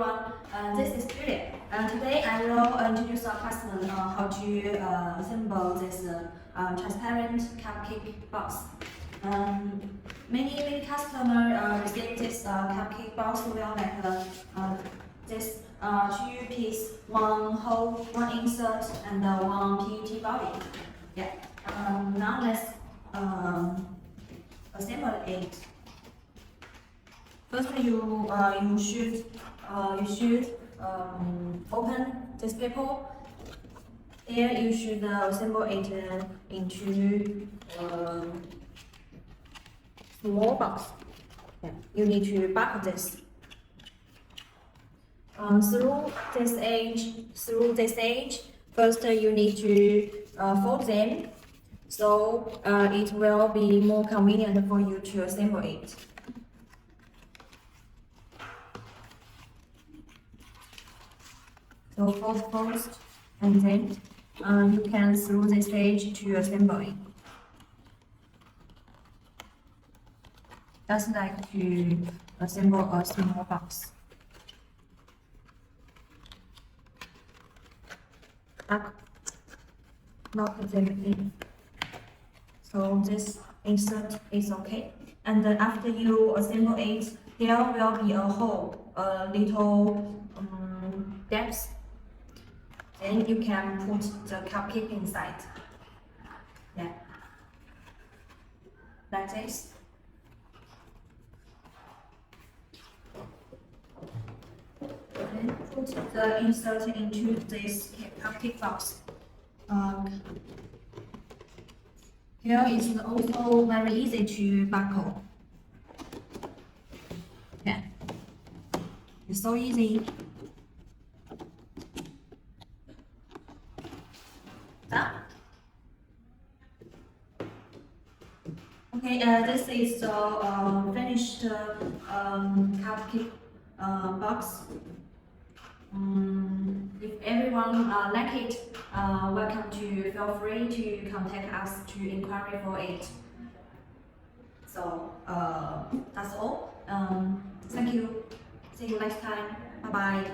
everyone, this is Julia. Today I will introduce our customer how to assemble this transparent cupcake box. Many customers receive this cupcake box will make this two-piece, one hole, one insert, and one PET body. Yeah. Now let's assemble it. First, you should open this paper. Here you should assemble it into small box. Yeah. You need to buckle this. Through this edge, first you need to fold them, so it will be more convenient for you to assemble it. So fold first, and then you can through this edge to assemble it. Just like to assemble a small box. Lock them in. So this insert is okay. And after you assemble it, there will be a hole, a little depth. Then you can put the cupcake inside. Yeah. Like this. Then put the insert into this cupcake box. Here is also very easy to buckle. Yeah. It's so easy. Done. Okay, this is the finished cupcake box. If everyone like it, welcome to feel free to contact us to inquire for it. So that's all. Thank you. See you next time. Bye bye.